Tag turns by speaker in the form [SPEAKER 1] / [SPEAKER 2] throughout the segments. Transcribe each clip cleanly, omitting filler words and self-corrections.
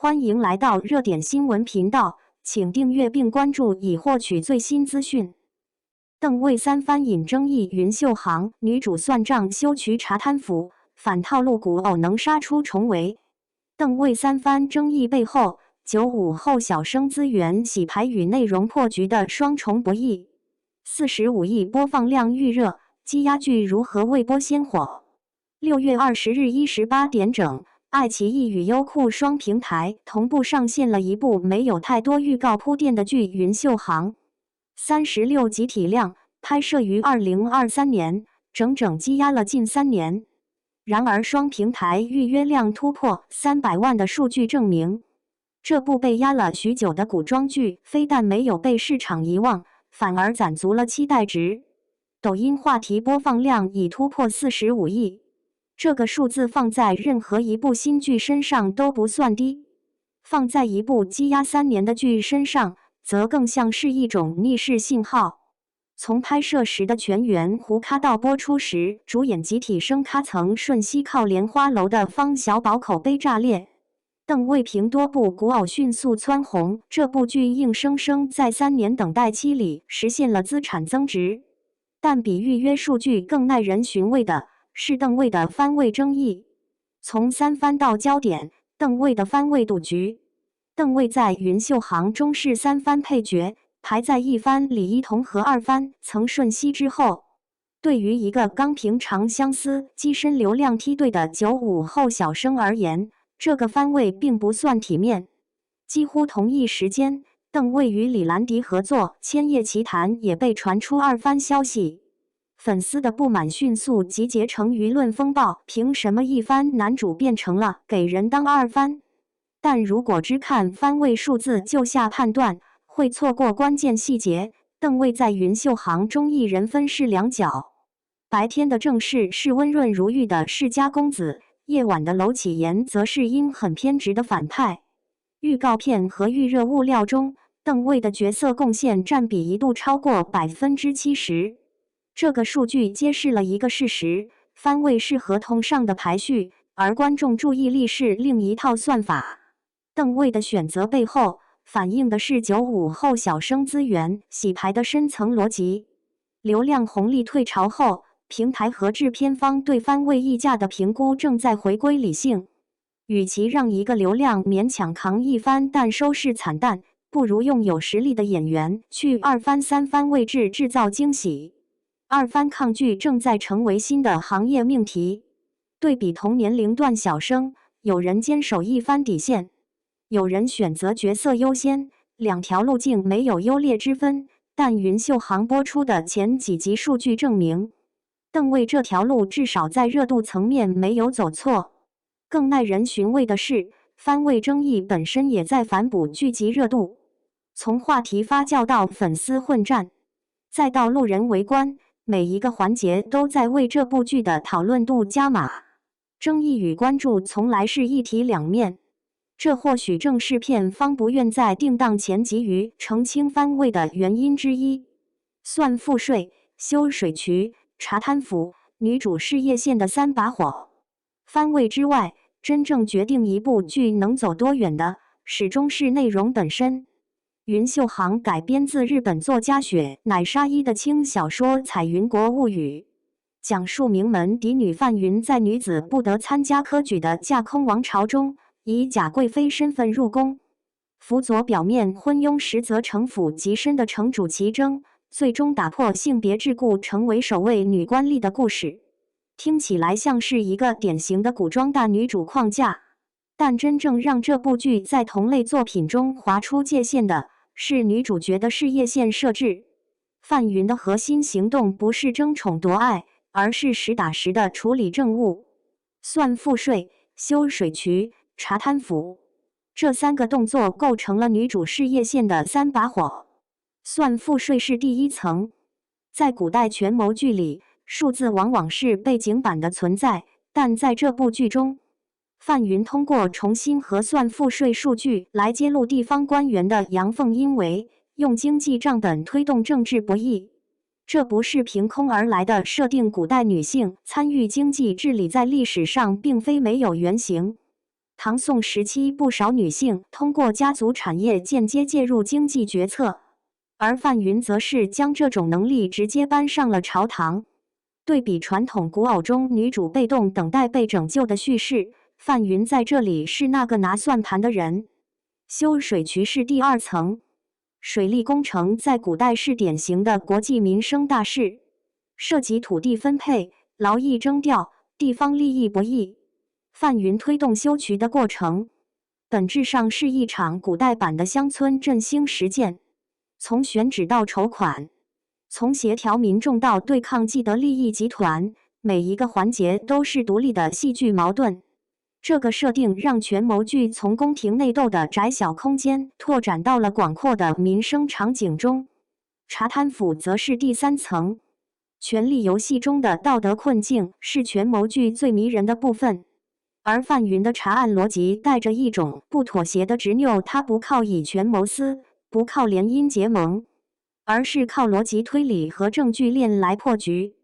[SPEAKER 1] 欢迎来到热点新闻频道，请订阅并关注以获取最新资讯。邓为三番引争议云秀行女主算账修渠查贪腐，反套路古偶能杀出重围。邓为三番争议背后，95后小生资源洗牌与内容破局的双重博弈。45亿播放量预热，积压剧如何未播先火？6月20日18点整，爱奇艺与优酷双平台同步上线了一部没有太多预告铺垫的剧《云秀行》。36集体量，拍摄于2023年，整整积压了近3年。然而，双平台预约量突破300万的数据证明，这部被压了许久的古装剧，非但没有被市场遗忘，反而攒足了期待值。抖音话题播放量已突破45亿，这个数字放在任何一部新剧身上都不算低，放在一部积压3年的剧身上，则更像是一种逆势信号。从拍摄时的全员胡咖到播出时主演集体声咖曾瞬息靠莲花楼的方小宝口碑炸裂，邓为凭多部古偶迅速蹿红，这部剧硬生生在3年等待期里实现了资产增值。但比预约数据更耐人寻味的是邓为的番位争议。从三番到焦点，邓为的番位赌局。邓为在《云秀行》中是三番配角，排在一番李一桐和二番曾舜晞之后。对于一个刚平常相思、跻身流量梯队的95后小生而言，这个番位并不算体面。几乎同一时间，邓为与李兰迪合作《千叶奇谈》也被传出二番消息，粉丝的不满迅速集结成舆论风暴。凭什么一番男主变成了给人当二番？但如果只看番位数字就下判断，会错过关键细节。邓为在《云秀行》中一人分饰两角，白天的正室是温润如玉的世家公子，夜晚的娄启言则是阴狠偏执的反派。预告片和预热物料中，邓为的角色贡献占比一度超过70%。这个数据揭示了一个事实：番位是合同上的排序，而观众注意力是另一套算法。邓为的选择背后，反映的是95后小生资源洗牌的深层逻辑。流量红利退潮后，平台和制片方对番位溢价的评估正在回归理性。与其让一个流量勉强扛一番但收视惨淡，不如用有实力的演员去二番、三番位置制造惊喜。二番抗拒正在成为新的行业命题。对比同年龄段小生，有人坚守一番底线，有人选择角色优先，两条路径没有优劣之分。但云秀行播出的前几集数据证明，邓为这条路至少在热度层面没有走错。更耐人寻味的是，番位争议本身也在反哺剧集热度。从话题发酵到粉丝混战，再到路人围观，每一个环节都在为这部剧的讨论度加码。争议与关注从来是一体两面，这或许正是片方不愿在定档前急于澄清番位的原因之一。算赋税、修水渠、查贪腐，女主事业线的3把火。番位之外，真正决定一部剧能走多远的，始终是内容本身。云秀行改编自日本作家雪乃沙一的轻小说《彩云国物语》，讲述名门嫡女范云在女子不得参加科举的架空王朝中，以贾贵妃身份入宫，辅佐表面昏庸实则城府极深的城主齐征，最终打破性别桎梏，成为首位女官吏的故事。听起来像是一个典型的古装大女主框架，但真正让这部剧在同类作品中划出界限的是女主角的事业线设置。范云的核心行动不是争宠夺爱，而是实打实的处理政务，算赋税、修水渠、查贪腐，这3个动作构成了女主事业线的3把火。算赋税是第一层，在古代权谋剧里，数字往往是背景板的存在，但在这部剧中，范云通过重新核算赋税数据来揭露地方官员的阳奉阴违，用经济账本推动政治博弈。这不是凭空而来的设定，古代女性参与经济治理在历史上并非没有原型。唐宋时期不少女性通过家族产业间接介入经济决策，而范云则是将这种能力直接搬上了朝堂。对比传统古偶中女主被动等待被拯救的叙事，范云在这里是那个拿算盘的人。修水渠是第二层。水利工程在古代是典型的国计民生大事，涉及土地分配、劳役征调、地方利益博弈。范云推动修渠的过程，本质上是一场古代版的乡村振兴实践。从选址到筹款，从协调民众到对抗既得利益集团，每一个环节都是独立的戏剧矛盾。这个设定让权谋剧从宫廷内斗的窄小空间拓展到了广阔的民生场景中。查贪腐则是第三层。权力游戏中的道德困境是权谋剧最迷人的部分。而范云的查案逻辑带着一种不妥协的执拗，他不靠以权谋私，不靠联姻结盟，而是靠逻辑推理和证据链来破局。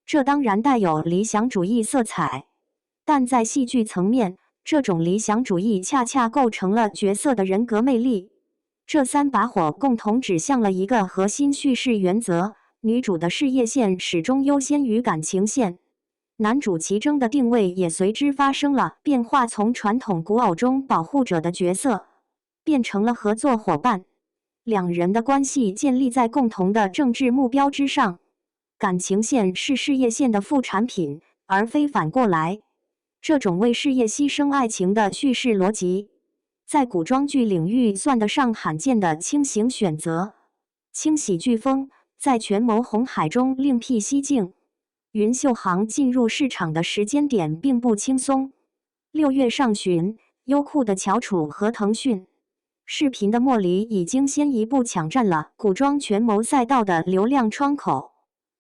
[SPEAKER 1] 这当然带有理想主义色彩，但在戏剧层面，这种理想主义恰恰构成了角色的人格魅力。这三把火共同指向了一个核心叙事原则：女主的事业线始终优先于感情线。男主其中的定位也随之发生了变化，从传统古偶中保护者的角色，变成了合作伙伴。两人的关系建立在共同的政治目标之上，感情线是事业线的副产品，而非反过来。这种为事业牺牲爱情的叙事逻辑，在古装剧领域算得上罕见的轻型选择。轻喜剧风在权谋红海中另辟蹊径。云秀行进入市场的时间点并不轻松。6月上旬，优酷的翘楚和腾讯视频的莫离已经先一步抢占了古装权谋赛道的流量窗口。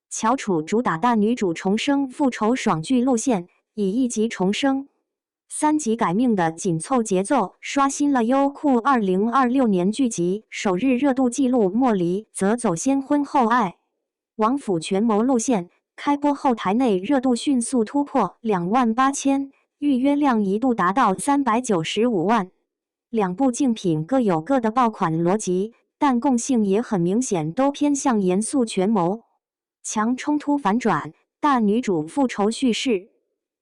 [SPEAKER 1] 翘楚主打大女主重生复仇爽剧路线，以一集重生、3集改命的紧凑节奏刷新了优酷2026年剧集首日热度纪录。莫离则走先婚后爱、王府权谋路线。开播后台内热度迅速突破28000，预约量一度达到395万。两部竞品各有各的爆款逻辑，但共性也很明显，都偏向严肃权谋、强冲突反转、大女主复仇叙事。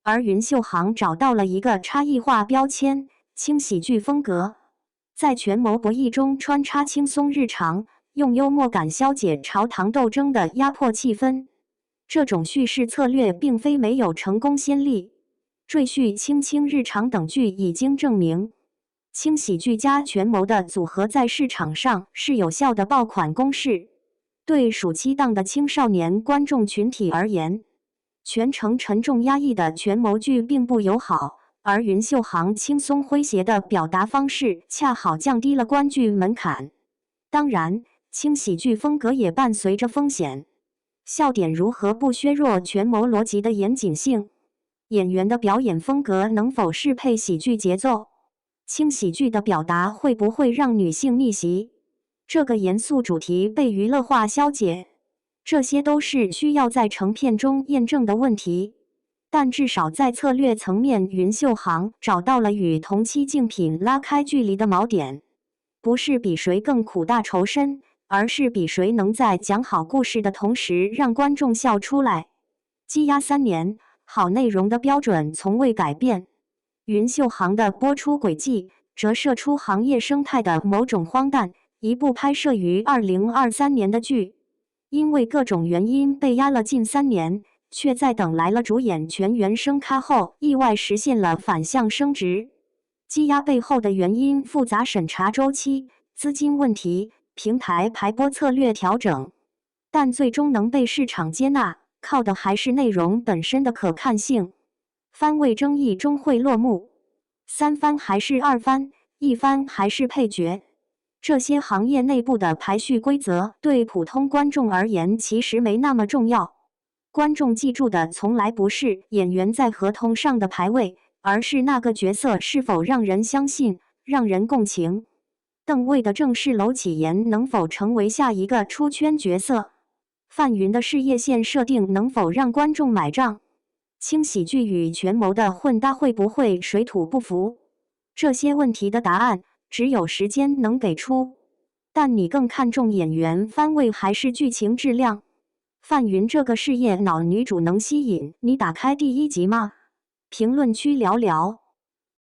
[SPEAKER 1] 而云秀行找到了一个差异化标签：轻喜剧风格，在权谋博弈中穿插轻松日常，用幽默感消解朝堂斗争的压迫气氛。这种叙事策略并非没有成功先例，赘婿、卿卿日常等剧已经证明，轻喜剧加权谋的组合在市场上是有效的爆款公式。对暑期档的青少年观众群体而言，全程沉重压抑的权谋剧并不友好，而云秀行轻松诙谐的表达方式恰好降低了观剧门槛。当然，轻喜剧风格也伴随着风险。笑点如何不削弱权谋逻辑的严谨性？演员的表演风格能否适配喜剧节奏？轻喜剧的表达会不会让女性逆袭？这个严肃主题被娱乐化消解，这些都是需要在成片中验证的问题。但至少在策略层面，云秀行找到了与同期竞品拉开距离的锚点，不是比谁更苦大仇深，而是比谁能在讲好故事的同时让观众笑出来。积压3年，好内容的标准从未改变。云秀行的播出轨迹折射出行业生态的某种荒诞。一部拍摄于2023年的剧，因为各种原因被压了近3年，却在等来了主演全员升咖后，意外实现了反向升职。积压背后的原因复杂，审查周期、资金问题、平台排播策略调整，但最终能被市场接纳，靠的还是内容本身的可看性。番位争议终会落幕，3番还是2番，1番还是配角？这些行业内部的排序规则对普通观众而言其实没那么重要。观众记住的从来不是演员在合同上的排位，而是那个角色是否让人相信、让人共情。邓卫的正式楼启言能否成为下一个出圈角色？范云的事业线设定能否让观众买账？轻喜剧与权谋的混搭会不会水土不服？这些问题的答案只有时间能给出。但你更看重演员番位还是剧情质量？范云这个事业脑女主能吸引你打开第一集吗？评论区聊聊。